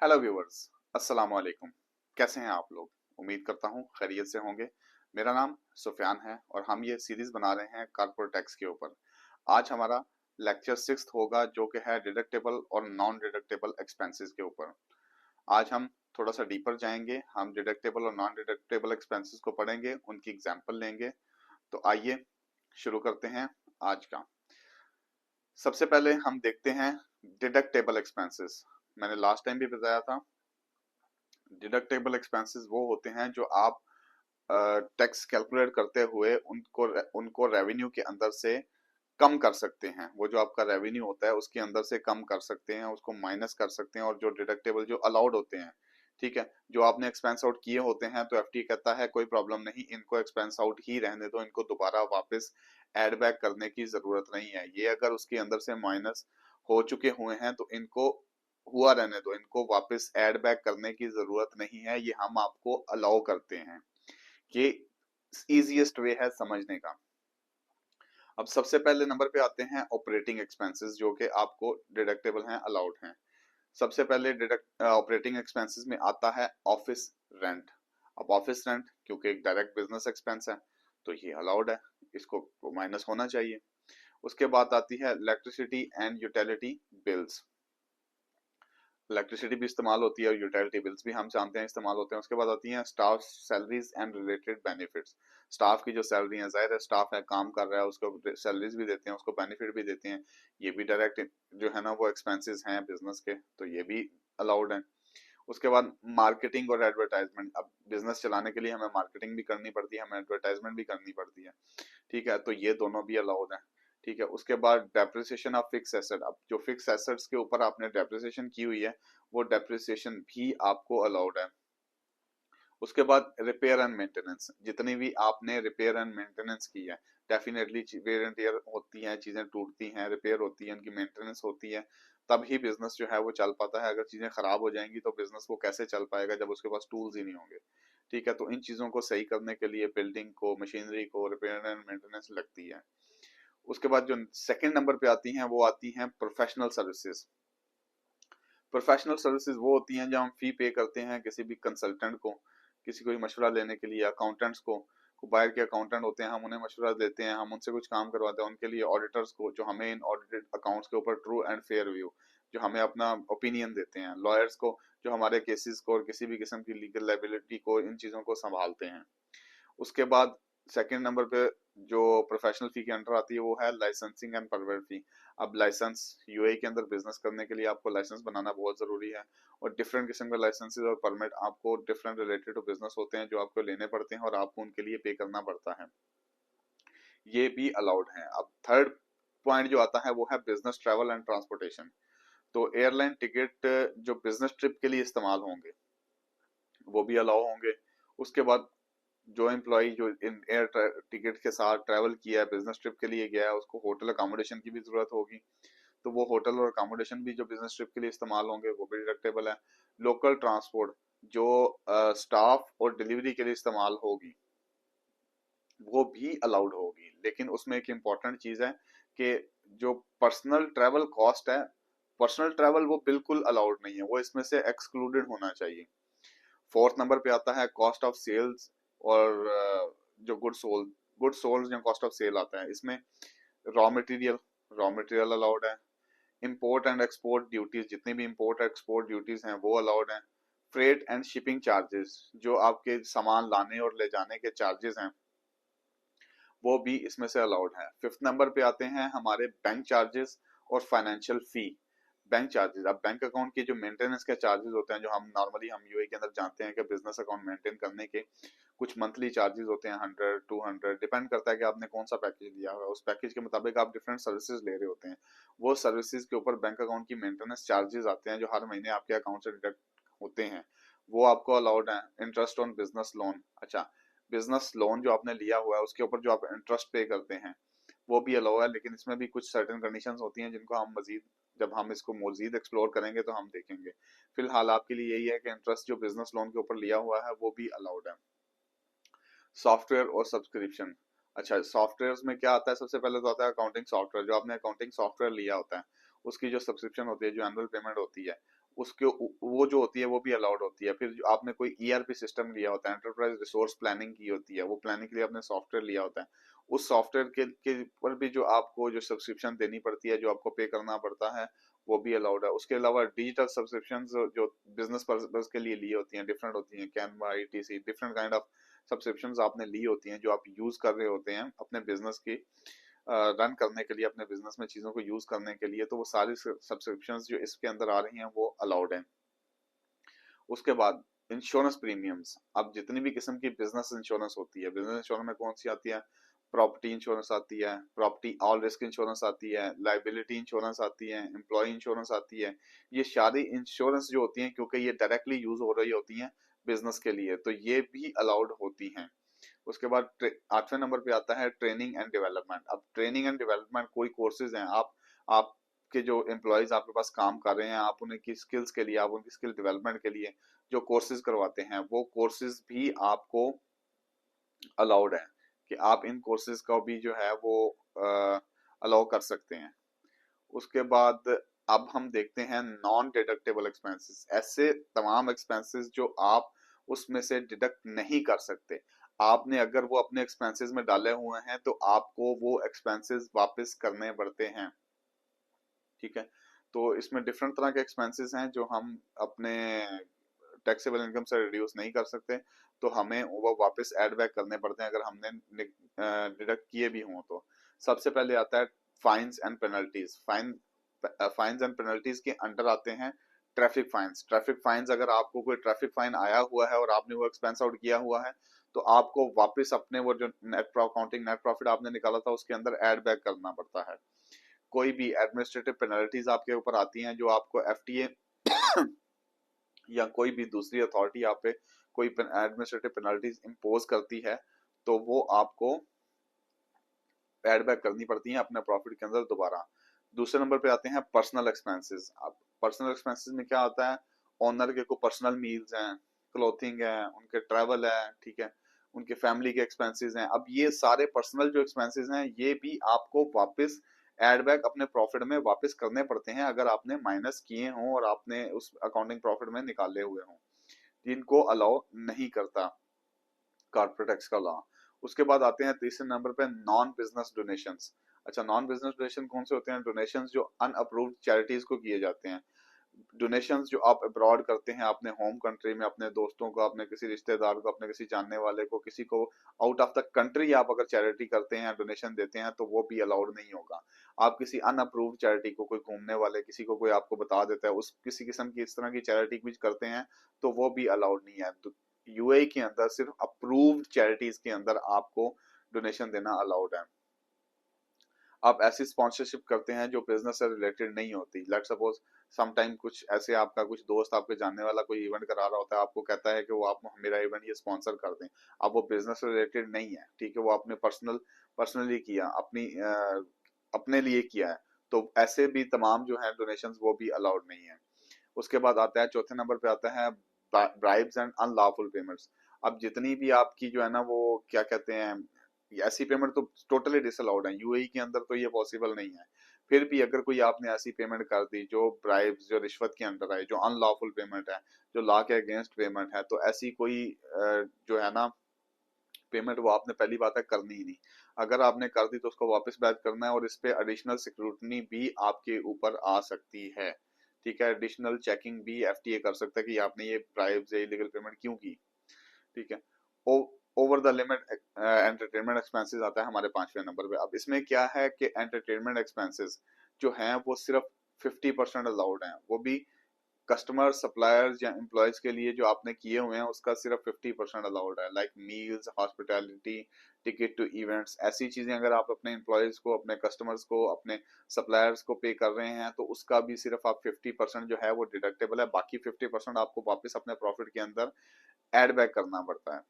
Hello viewers, अस्सलाम वालेकुम। कैसे हैं आप लोग? उम्मीद करता हूँ खैरियत से होंगे। मेरा नाम सुफियान है और हम ये सीरीज बना रहे हैं कॉर्पोरेट टैक्स के ऊपर। आज हमारा लेक्चर 6 होगा जो कि है डिडक्टेबल और नॉन डिडक्टेबल एक्सपेंसेस के ऊपर। आज हम थोड़ा सा डीपर जाएंगे, हम डिडक्टेबल और नॉन डिडक्टेबल एक्सपेंसेस को पढ़ेंगे, उनकी एग्जाम्पल लेंगे। तो आइए शुरू करते हैं आज का। सबसे पहले हम देखते हैं डिडक्टेबल एक्सपेंसेस। मैंने लास्ट टाइम भी बताया था, डिडक्टेबल एक्सपेंसेस वो होते हैं जो आप टैक्स कैलकुलेट करते हुए उनको उनको रेवेन्यू के अंदर से कम कर सकते हैं। वो जो आपका रेवेन्यू होता है उसके अंदर से कम कर सकते हैं, उसको माइनस कर सकते हैं। और जो डिडक्टेबल जो अलाउड होते हैं, ठीक है, जो आपने एक्सपेंस आउट किए होते हैं, तो एफटी कहता है कोई प्रॉब्लम नहीं, इनको एक्सपेंस आउट ही रहने दो, इनको दोबारा वापस ऐड बैक करने की जरूरत नहीं है। ये अगर उसके अंदर से माइनस हो चुके हुए हैं तो इनको हुआ रहने दो, इनको वापस ऐड बैक करने की जरूरत नहीं है, ये हम आपको अलाउ करते हैं। ये इजीएस्ट वे है समझने का। अब सबसे पहले नंबर पे आते हैं ऑपरेटिंग एक्सपेंसेस, जो कि आपको डिडक्टेबल हैं, अलाउड हैं। सबसे पहले डिडक्ट ऑपरेटिंग एक्सपेंसेस में आता है ऑफिस रेंट। अब ऑफिस रेंट क्योंकि एक डायरेक्ट बिजनेस एक्सपेंस है तो ये अलाउड है, इसको माइनस होना चाहिए। उसके बाद आती है electricity and utility bills. Electricity भी इस्तेमाल होती है और यूटिलिटी बिल्स भी हम जानते हैं इस्तेमाल होते हैं। उसके बाद आती हैं staff salaries and related benefits. Staff की जो सैलरी है, जाहिर है स्टाफ है, काम कर रहा है, उसको सैलरीज भी देते हैं, उसको बेनिफिट भी देते हैं। ये भी डायरेक्ट जो है ना वो एक्सपेंसेस हैं बिजनेस के, तो ये भी अलाउड है। उसके बाद मार्केटिंग और एडवर्टाइजमेंट। अब बिजनेस चलाने के लिए हमें मार्केटिंग भी करनी पड़ती है, हमें एडवर्टाइजमेंट भी करनी पड़ती है, ठीक है, तो ये दोनों भी अलाउड है। ठीक है, उसके बाद डेप्रिसिएशन ऑफ फिक्स एसेट। अब जो फिक्स एसेट्स के ऊपर आपने डेप्रिसिएशन की हुई है वो डेप्रिसिएशन भी आपको अलाउड है। उसके बाद रिपेयर एंड मेंटेनेंस। जितनी भी आपने रिपेयर एंड मेंटेनेंस की है, डेफिनेटली वेयर एंड टियर होती हैं, चीजें टूटती हैं, रिपेयर होती है, उनकी मेंटेनेंस होती है, तभी बिजनेस जो है वो चल पाता है। अगर चीजें खराब हो जाएंगी तो बिजनेस वो कैसे चल पाएगा जब उसके पास टूल्स ही नहीं होंगे। ठीक है, तो इन चीजों को सही करने के लिए बिल्डिंग को, मशीनरी को रिपेयर एंड मेंटेनेंस लगती है। उसके बाद जो सेकंड नंबर पे आती हैं वो आती हैं प्रोफेशनल सर्विसेज। प्रोफेशनल सर्विसेज वो होती हैं जब हम फी पे करते हैं किसी भी कंसल्टेंट को, किसी को मशवरा लेने के लिए, अकाउंटेंट्स को बाहर के अकाउंटेंट होते हैं, हम उन्हें मशवरा देते हैं, हम उनसे कुछ काम करवाते हैं। उनके लिए ऑडिटर्स को, जो हमें इन ऑडिटेड अकाउंट्स के ऊपर ट्रू एंड फेयर व्यू, जो हमें अपना ओपिनियन देते हैं। लॉयर्स को, जो हमारे केसेस को और किसी भी किस्म की लीगल लायबिलिटी को, इन चीजों को संभालते हैं। उसके बाद सेकंड नंबर पे जो प्रोफेशनल फी के अंडर आती है वो है लाइसेंसिंग एंड परमिट फी। अब लाइसेंस, यूएई के अंदर बिजनेस करने के लिए आपको लाइसेंस बनाना बहुत जरूरी है, और डिफरेंट किस्म के लाइसेंसेस और परमिट आपको डिफरेंट रिलेटेड टू बिजनेस होते हैं जो आपको लेने पड़ते हैं और आपको उनके लिए पे करना पड़ता है। ये भी अलाउड है। अब थर्ड पॉइंट जो आता है वो है बिजनेस ट्रैवल एंड ट्रांसपोर्टेशन। तो एयरलाइन टिकट जो बिजनेस ट्रिप के लिए इस्तेमाल होंगे वो भी अलाउ होंगे। उसके बाद जो एम्प्लॉय जो इन एयर टिकट के साथ ट्रैवल किया है, बिजनेस ट्रिप के लिए गया है, उसको होटल अकोमोडेशन की भी जरूरत होगी, तो वो होटल और अकोमोडेशन भी जो बिजनेस ट्रिप के लिए इस्तेमाल होंगे वो भी डिडक्टेबल है। लोकल ट्रांसपोर्ट जो स्टाफ और डिलीवरी के लिए इस्तेमाल होगी वो भी अलाउड होगी, लेकिन उसमें एक इम्पॉर्टेंट चीज है कि जो पर्सनल ट्रैवल कॉस्ट है, पर्सनल ट्रैवल वो बिल्कुल अलाउड नहीं है, वो इसमें से एक्सक्लूडेड होना चाहिए। फोर्थ नंबर पे आता है कॉस्ट ऑफ सेल्स और जो गुड सोल्ड या कॉस्ट ऑफ सेल आता है। इसमें raw material, raw material allowed है। इंपोर्ट एंड एक्सपोर्ट ड्यूटीज, जितनी भी इंपोर्ट एक्सपोर्ट ड्यूटीज हैं वो अलाउड हैं। फ्रेट एंड शिपिंग चार्जेस, जो आपके सामान लाने और ले जाने के चार्जेस हैं वो भी इसमें से अलाउड है। फिफ्थ नंबर पे आते हैं हमारे बैंक चार्जेस और फाइनेंशियल फी। बैंक चार्जेस, अब बैंक अकाउंट की जो मेंटेनेंस के चार्जेस होते हैं, जो हम नॉर्मली हम यूए के अंदर जानते हैं कि बिजनेस अकाउंट मेंटेन करने के कुछ मंथली चार्जेस होते हैं, 100 200, डिपेंड करता है कि आपने कौन सा पैकेज लिया हुआ है, उस पैकेज के मुताबिक आप डिफरेंट सर्विसेज ले रहे होते हैं। वो सर्विसेज के ऊपर बैंक अकाउंट की मेंटेनेंस चार्जेस आते हैं जो हर महीने आपके अकाउंट से डिडक्ट होते हैं, वो आपको अलाउड है। इंटरेस्ट ऑन बिजनेस लोन, अच्छा, बिजनेस लोन जो आपने लिया हुआ है उसके ऊपर जो आप इंटरेस्ट पे करते हैं वो भी अलाउ है, लेकिन इसमें भी कुछ सर्टेन कंडीशंस होती हैं जिनको हम मजीद, जब हम इसको मजीद एक्सप्लोर करेंगे तो हम देखेंगे। फिलहाल आपके लिए यही है कि इंटरेस्ट जो बिजनेस लोन के ऊपर लिया हुआ है वो भी अलाउड है। सॉफ्टवेयर और सब्सक्रिप्शन, अच्छा, सॉफ्टवेयर में क्या आता है? सबसे पहले तो आता है अकाउंटिंग सॉफ्टवेयर। जो आपने अकाउंटिंग सॉफ्टवेयर लिया होता है उसकी जो सब्सक्रिप्शन होती है, जो एनुअल पेमेंट होती है, उसके वो जो होती है वो भी अलाउड होती है। फिर जो आपने कोई ईआरपी सिस्टम लिया होता है, एंटरप्राइज रिसोर्स प्लानिंग की होती है, वो प्लानिंग के लिए आपने सॉफ्टवेयर लिया होता है, उस सॉफ्टवेयर के पर भी जो आपको जो सब्सक्रिप्शन देनी पड़ती है, जो आपको पे करना पड़ता है, वो भी अलाउड है। उसके अलावा डिजिटल सब्सक्रिप्शन जो बिजनेस पर्पज के लिए ली होती हैं, डिफरेंट होती हैं, Canva, etc, different kind of subscription आपने ली होती हैं, जो आप यूज कर रहे होते हैं अपने बिजनेस की रन करने के लिए, अपने बिजनेस में चीजों को यूज करने के लिए, तो वो सारी सब्सक्रिप्शंस जो इसके अंदर आ रही हैं वो अलाउड हैं। उसके बाद इंश्योरेंस प्रीमियम्स, अब जितनी भी किस्म की बिजनेस इंश्योरेंस होती है, बिजनेस इंश्योरेंस में कौन सी आती है? प्रॉपर्टी इंश्योरेंस आती है, प्रॉपर्टी ऑल रिस्क इंश्योरेंस आती है, लाइबिलिटी इंश्योरेंस आती है, एम्प्लॉय इंश्योरेंस आती है। ये सारी इंश्योरेंस जो होती हैं, क्योंकि ये डायरेक्टली यूज हो रही होती हैं बिजनेस के लिए, तो ये भी अलाउड होती हैं। उसके बाद 8वें नंबर पे आता है ट्रेनिंग एंड डेवलपमेंट। अब ट्रेनिंग एंड डेवलपमेंट कोई कोर्सेज हैं, आपके जो एम्प्लॉयज आपके पास काम कर रहे हैं, आप उन्हें की स्किल्स के लिए, आप उनकी स्किल डेवलपमेंट के लिए जो कोर्सेज करवाते हैं, वो कोर्सेज भी आपको अलाउड है कि आप इन कोर्सेज का भी जो है वो अलाउ कर सकते हैं। उसके बाद अब हम देखते हैं नॉन डिडक्टेबल एक्सपेंसेस, ऐसे तमाम एक्सपेंसेस जो आप उसमें से डिडक्ट नहीं कर सकते। आपने अगर वो अपने एक्सपेंसेस में डाले हुए हैं तो आपको वो एक्सपेंसेस वापस करने पड़ते हैं। ठीक है, तो इसमें डिफरेंट तरह के एक्सपेंसेस हैं जो हम अपने टैक्सेबल इनकम से रिड्यूस नहीं कर सकते, तो हमें वो वापस ऐड बैक करने पड़ते हैं अगर हमने डिडक्ट किए भी हों तो। सबसे पहले आता है fines and penalties. Fines and penalties के अंडर आते हैं ट्रैफिक फाइन्स। ट्रैफिक फाइन्स, अगर आपको कोई ट्रैफिक फाइन आया हुआ है और आपने वो एक्सपेंस आउट किया हुआ है, तो आपको वापस अपने वो जो नेट प्रॉफिट आपने निकाला था उसके अंदर ऐड बैक करना पड़ता है। कोई भी एडमिनिस्ट्रेटिव पेनल्टीज आपके ऊपर आती हैं, जो आपको एफटीए या कोई भी दूसरी अथॉरिटी आप पे कोई एडमिनिस्ट्रेटिव पेनल्टीज इम्पोज करती है, तो वो आपको एड बैक करनी पड़ती है अपने प्रॉफिट के अंदर दोबारा। दूसरे नंबर पे आते हैं पर्सनल एक्सपेंसेस। अब पर्सनल एक्सपेंसेस में क्या आता है? ओनर के को पर्सनल मील्स हैं, क्लोथिंग है, उनके ट्रैवल है, ठीक है, उनके फैमिली के एक्सपेंसेस हैं। अब ये सारे पर्सनल जो एक्सपेंसेस हैं, ये भी आपको वापस एड बैक अपने प्रॉफिट में वापस करने पड़ते हैं अगर आपने माइनस किए हों और आपने उस अकाउंटिंग प्रॉफिट में निकाले हुए हों, जिनको अलाउ नहीं करता कॉर्पोरेट टैक्स का लॉ। उसके बाद आते हैं तीसरे नंबर पे नॉन बिजनेस डोनेशंस। अच्छा, नॉन बिजनेस डोनेशन कौन से होते हैं? डोनेशंस जो अनअप्रूव्ड चैरिटीज को किए जाते हैं। डोनेशंस जो आप अब्रॉड करते हैं अपने होम कंट्री में, अपने दोस्तों को, अपने किसी रिश्तेदार को, अपने किसी जानने वाले को, किसी को आउट ऑफ द कंट्री आप अगर चैरिटी करते हैं, डोनेशन देते हैं, तो वो भी अलाउड नहीं होगा। आप किसी अनअप्रूव्ड चैरिटी को, कोई घूमने वाले किसी को कोई आपको बता देता है, उस किसी किस्म की इस तरह की चैरिटी कुछ करते हैं, तो वो भी अलाउड नहीं है। तो यूएई के अंदर सिर्फ अप्रूव्ड चैरिटीज के अंदर आपको डोनेशन देना अलाउड है। आप ऐसी स्पॉन्सरशिप करते हैं जो बिजनेस से रिलेटेड नहीं होती। लेट सपोज समटाइम कुछ ऐसे आपका कुछ दोस्त आपके जानने वाला कोई इवेंट करा रहा होता है, आपको कहता है कि वो आप मेरा इवेंट ये स्पॉन्सर कर दें। अब वो बिजनेस से रिलेटेड नहीं है, ठीक है, वो आपने पर्सनली किया, अपने लिए किया है, तो ऐसे भी तमाम जो है डोनेशंस वो भी अलाउड नहीं है। उसके बाद आता है चौथे नंबर पे आता है ब्राइब्स एंड अनलॉफुल पेमेंट्स। अब जितनी भी आपकी जो है ना वो क्या कहते हैं, ऐसी पेमेंट तो टोटली डिसअलाउड है, यूएई के अंदर तो ये पॉसिबल नहीं है। फिर भी अगर कोई आपने ऐसी पेमेंट कर दी जो ब्राइब्स, जो रिश्वत के अंडर है, जो अनलॉफुल पेमेंट है, जो लॉ के अगेंस्ट पेमेंट है, तो ऐसी कोई जो है ना पेमेंट, वो आपने पहली बात है करनी ही नहीं। अगर आपने कर दी तो उसको वापस बैक करना है, और इस पे एडिशनल सिक्योरिटी भी आपके ऊपर आ सकती है। ठीक है, एडिशनल चेकिंग भी एफटीए कर सकता है कि आपने ये ब्राइब्स या इलीगल पेमेंट क्यों की। ठीक है, over the limit entertainment expenses आता है हमारे 5वें नंबर पे। अब इसमें क्या है कि एंटरटेनमेंट एक्सपेंसेस जो हैं वो सिर्फ 50% अलाउड हैं, वो भी कस्टमर, सप्लायर्स या एम्प्लॉयज के लिए जो आपने किए हुए हैं उसका सिर्फ 50% अलाउड है। Like meals, hospitality, ticket to events, ऐसी चीजें अगर आप अपने एम्प्लॉयज को, अपने कस्टमर्स को, अपने सप्लायर्स को पे कर रहे हैं, तो उसका भी सिर्फ आप 50% जो है वो डिडक्टेबल है। बाकी 50% आपको वापस अपने प्रॉफिट के अंदर एड बैक करना पड़ता है।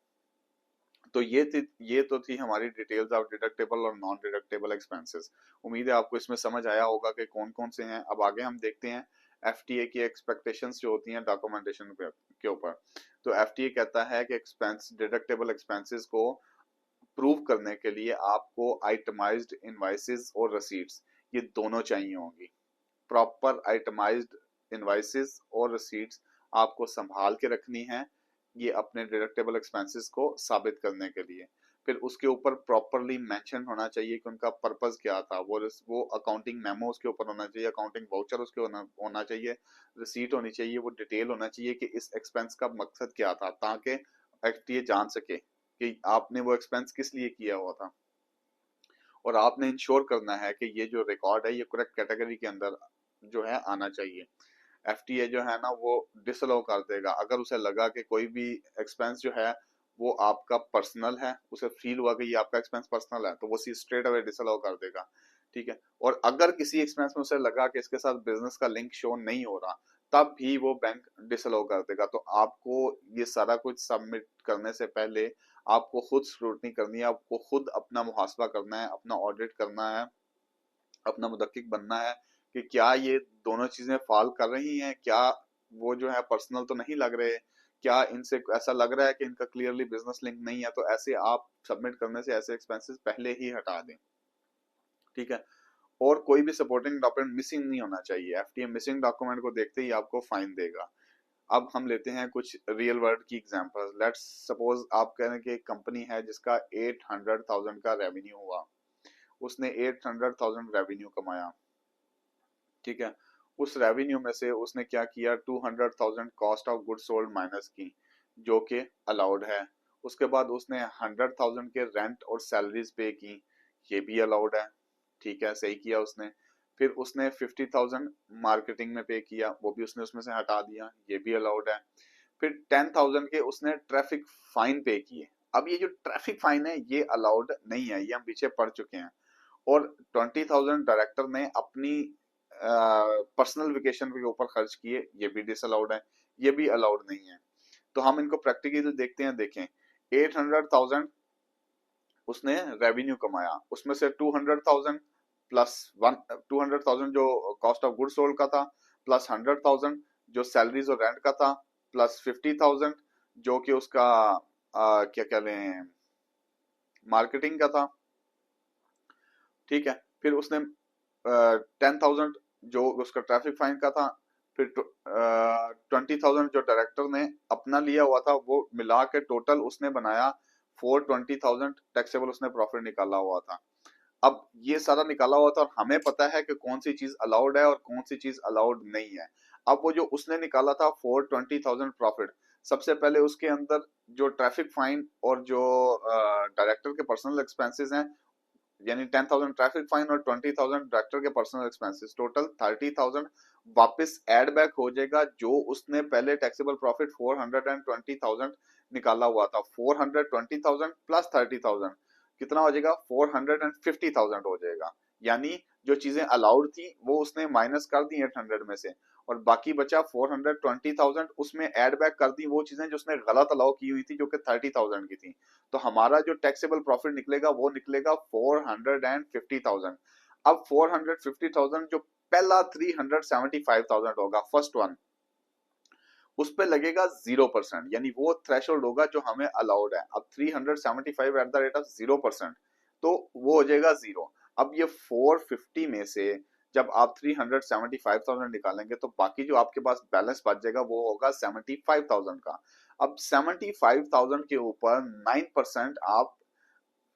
तो ये तो थी हमारी डिटेल्स ऑफ डिडक्टेबल और नॉन डिडक्टेबल एक्सपेंसेस। उम्मीद है आपको इसमें समझ आया होगा कि कौन कौन से हैं। अब आगे हम देखते हैं एफटीए की एक्सपेक्टेशंस जो होती हैं डॉक्यूमेंटेशन के ऊपर। तो एफटीए कहता है कि एक्सपेंस, डिडक्टेबल एक्सपेंसेस को प्रूव करने के लिए आपको आइटमाइज्ड इनवाइसेस और रसीट्स, ये दोनों चाहिए होंगी। प्रॉपर आइटमाइज्ड इनवाइसेस और रिसीट्स आपको संभाल के रखनी है, ये अपने डिडक्टेबल एक्सपेंसेस को साबित करने के लिए। फिर उसके ऊपर प्रॉपरली मेंशन होना चाहिए कि उनका पर्पस क्या था, वो अकाउंटिंग मेमो उसके ऊपर होना चाहिए, अकाउंटिंग वाउचर उसके होना चाहिए, रिसीट होनी चाहिए, वो डिटेल होना चाहिए कि इस एक्सपेंस का मकसद क्या था, ताकि एफटीए जान सके कि आपने वो एक्सपेंस किस लिए किया हुआ था। और आपने इंश्योर करना है कि ये जो रिकॉर्ड है ये करेक्ट कैटेगरी के अंदर जो है आना चाहिए। एफटीए जो है ना वो डिसअलाउ कर देगा अगर उसे लगा कि कोई भी एक्सपेंस जो है वो आपका पर्सनल है, उसे फील हुआ कि ये आपका एक्सपेंस पर्सनल है, तो वो सी स्ट्रेट अवे डिसअलाउ कर देगा। ठीक है। और अगर किसी एक्सपेंस में उसे लगा कि इसके साथ बिजनेस का लिंक शो नहीं हो रहा, तब भी वो बैंक डिसअलाउ कर देगा। तो आपको ये सारा कुछ सबमिट करने से पहले आपको खुद स्क्रूटनी करनी है, आपको खुद अपना मुहासबा करना है, अपना ऑडिट करना है, अपना मुदक्किक बनना है कि क्या ये दोनों चीजें फॉल कर रही हैं, क्या वो जो है पर्सनल तो नहीं लग रहे, क्या इनसे ऐसा लग रहा है कि इनका क्लियरली बिजनेस लिंक नहीं है। तो ऐसे आप सबमिट करने से ऐसे एक्सपेंसेस पहले ही हटा दें। ठीक है। और कोई भी सपोर्टिंग डॉक्यूमेंट मिसिंग नहीं होना चाहिए, एफटीए मिसिंग डॉक्यूमेंट को देखते ही आपको फाइन देगा। अब हम लेते हैं कुछ रियल वर्ल्ड की एग्जांपल्स। लेट्स सपोज आप कह रहे हैं कि एक कंपनी है जिसका 800,000 का रेवेन्यू हुआ, उसने 800,000 रेवेन्यू कमाया। ठीक है। उस रेवेन्यू में से उसने क्या किया, 200,000 cost of good sold minus की, जो कि अलाउड है। उसके बाद उसने 100,000 के रेंट और सैलरीज पे की, ये भी अलाउड है। ठीक है, सही किया उसने। फिर उसने 50,000 मार्केटिंग में पे किया, वो भी उसने उसमें से हटा दिया, ये भी अलाउड है। फिर 10,000 के उसने ट्रैफिक फाइन पे किए। अब ये जो ट्रैफिक फाइन है ये अलाउड नहीं है, ये हम पीछे पढ़ चुके हैं। और 20,000 डायरेक्टर ने अपनी पर्सनल वेकेशन के ऊपर खर्च किए, ये भी डिसअलाउड है, ये भी अलाउड नहीं है। तो हम इनको प्रैक्टिकली देखते हैं। देखें, 800,000 उसने रेवेन्यू कमाया, उसमें से 200,000 प्लस 200,000 जो कॉस्ट ऑफ गुड सोल्ड का था, प्लस 100,000 जो सैलरीज और रेंट का था, प्लस 50,000 जो कि उसका क्या कह लें मार्केटिंग का था। ठीक है। फिर उसने 10,000 जो उसका ट्रैफिक फाइन का था, फिर 20,000 जो डायरेक्टर ने अपना लिया हुआ था, वो मिला के टोटल उसने बनाया 420,000 टैक्सेबल उसने प्रॉफिट निकाला हुआ था। अब ये सारा निकाला हुआ था और हमें पता है कि कौन सी चीज अलाउड है और कौन सी चीज अलाउड नहीं है। अब वो जो उसने निकाला था 420,000 प्रॉफिट, सबसे पहले उसके अंदर जो ट्रैफिक फाइन और जो डायरेक्टर के पर्सनल एक्सपेंसेस हैं, यानी 10,000 ट्रैफिक फाइन और 20,000 डायरेक्टर के पर्सनल एक्सपेंसेस, टोटल 30,000 वापस एड बैक हो जाएगा, जो उसने पहले टैक्सेबल प्रॉफिट 420,000 निकाला हुआ था। 420,000 प्लस 30,000 कितना हो जाएगा, 450,000 हो जाएगा। यानी जो चीजें अलाउड थी वो उसने माइनस कर दी 800 में से, और बाकी बचा 420,000, उसमें एड बैक कर दी वो चीजें जो उसने गलत अलाउ की हुई थी, जो कि 30,000 की थी। तो हमारा जो टैक्सेबल प्रॉफिट निकलेगा वो निकलेगा 450,000। अब 450,000 जो पहला 375,000 होगा, फर्स्ट वन, उस पे लगेगा 0%, यानी वो थ्रेशोल्ड होगा जो हमें अलाउड है। अब 375 एट द रेट ऑफ 0%, तो वो हो जाएगा 0। अब ये 450 में से जब आप 375,000 निकालेंगे तो बाकी जो आपके पास बैलेंस बच जाएगा वो होगा 75,000 का। अब 75,000 के ऊपर 9% आप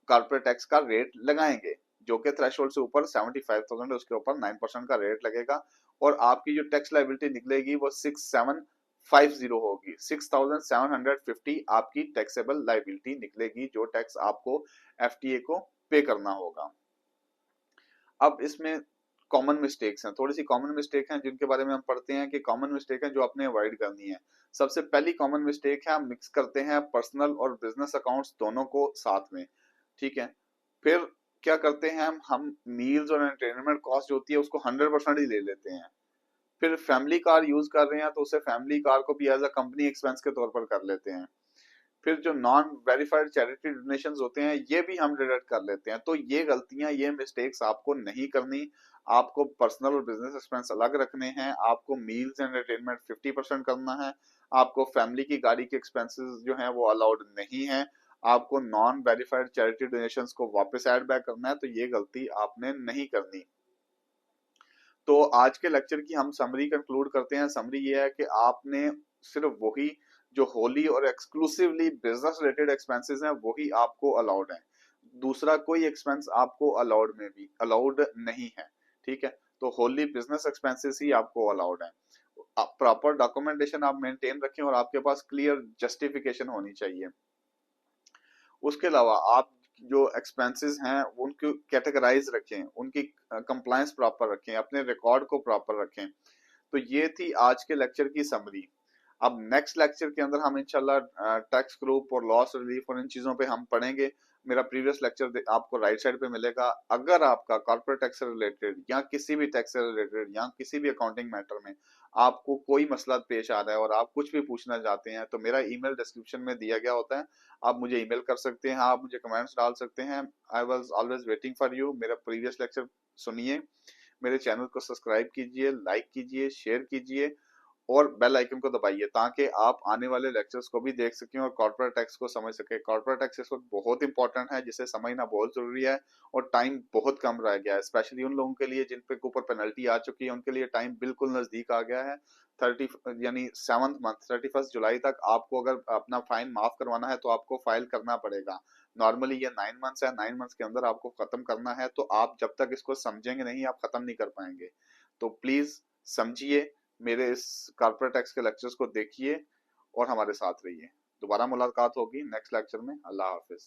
कॉर्पोरेट टैक्स का रेट लगाएंगे, जो कि थ्रेशोल्ड से ऊपर 75,000 है उसके ऊपर 9% का रेट लगेगा। और आपकी जो टैक्स लायबिलिटी निकलेगी वो 6750 होगी, 6,750 आपकी टैक्सेबल लायबिलिटी निकलेगी, जो टैक्स आपको एफटीए को पे करना होगा। अब इसमें कॉमन मिस्टेक्स हैं, थोड़ी सी कॉमन मिस्टेक हैं जिनके बारे में हम पढ़ते हैं कि कॉमन मिस्टेक है जो आपने अवॉइड करनी है। सबसे पहली कॉमन मिस्टेक है, हम मिक्स करते हैं पर्सनल और बिजनेस अकाउंट्स दोनों को साथ में। ठीक है। फिर क्या करते हैं हम मील्स और एंटरटेनमेंट कॉस्ट जो होती है उसको 100% ही ले लेते हैं। फिर फैमिली कार यूज कर रहे हैं तो उसे फैमिली कार को भी एज अ कंपनी एक्सपेंस के तौर पर कर लेते हैं। फिर जो नॉन वेरीफाइड चैरिटी डोनेशंस होते हैं ये भी हम डिडक्ट कर लेते हैं। तो ये गलतियां, ये मिस्टेक्स आपको नहीं करनी। आपको पर्सनल और बिजनेस एक्सपेंस अलग रखने हैं, आपको मील्स एंड एंटरटेनमेंट 50% करना है, आपको फैमिली की गाड़ी के एक्सपेंसेस जो हैं वो अलाउड नहीं है, आपको नॉन वेरीफाइड चैरिटी डोनेशंस को वापस ऐड बैक करना है। तो ये गलती आपने नहीं करनी। तो आज के लेक्चर की हम समरी कंक्लूड करते हैं। समरी ये है कि आपने सिर्फ वही जो होली और एक्सक्लूसिवली बिजनेस रिलेटेड एक्सपेंसेस हैं वही आपको अलाउड है, दूसरा कोई एक्सपेंस आपको अलाउड में भी अलाउड नहीं है। ठीक है, तो होली बिजनेस एक्सपेंसेस ही आपको अलाउड है। प्रॉपर डॉक्यूमेंटेशन आप मेंटेन रखें और आपके पास क्लियर जस्टिफिकेशन होनी चाहिए। उसके अलावा आप जो एक्सपेंसेस हैं उनको कैटेगराइज रखें, उनकी कंप्लायंस प्रॉपर रखें, अपने रिकॉर्ड को प्रॉपर रखें। तो ये थी आज के लेक्चर की समरी। अब नेक्स्ट लेक्चर के अंदर हम इंशाल्लाह टैक्स ग्रुप और लॉस रिलीफ और इन चीजों पे हम पढ़ेंगे। मेरा प्रीवियस लेक्चर आपको राइट साइड पे मिलेगा। अगर आपका कॉर्पोरेट टैक्स से रिलेटेड या किसी भी टैक्स से रिलेटेड या किसी भी अकाउंटिंग मैटर में आपको कोई मसला पेश आ रहा है और आप कुछ भी पूछना चाहते हैं तो मेरा ईमेल डिस्क्रिप्शन में दिया गया होता है, आप मुझे ईमेल कर सकते हैं, आप मुझे कमेंट्स डाल सकते हैं। I was always waiting for you. मेरा प्रीवियस लेक्चर सुनिए, मेरे चैनल को सब्सक्राइब कीजिए, लाइक कीजिए, शेयर कीजिए और बेल आइकन को दबाइए ताकि आप आने वाले लेक्चर्स को भी देख सकें और कॉर्पोरेट टैक्स को समझ सकें। कॉर्पोरेट टैक्स इस वक्त बहुत इंपॉर्टेंट है, जिसे समझना बहुत जरूरी है और टाइम बहुत कम रह गया है, स्पेशली उन लोगों के लिए जिन पे ऊपर पेनल्टी आ चुकी है, उनके लिए टाइम बिल्कुल नजदीक आ गया है। 30 यानी 7th मंथ 31 जुलाई तक आपको अगर अपना फाइन माफ करवाना है तो आपको फाइल करना पड़ेगा। नॉर्मली ये 9 मंथ्स है, 9 मंथ्स के अंदर आपको खत्म करना है, तो आप जब तक इसको समझेंगे नहीं आप खत्म नहीं कर पाएंगे। तो प्लीज समझिए, मेरे इस कॉर्पोरेट टैक्स के लेक्चर्स को देखिए और हमारे साथ रहिए। दोबारा मुलाकात होगी नेक्स्ट लेक्चर में। अल्लाह हाफिज।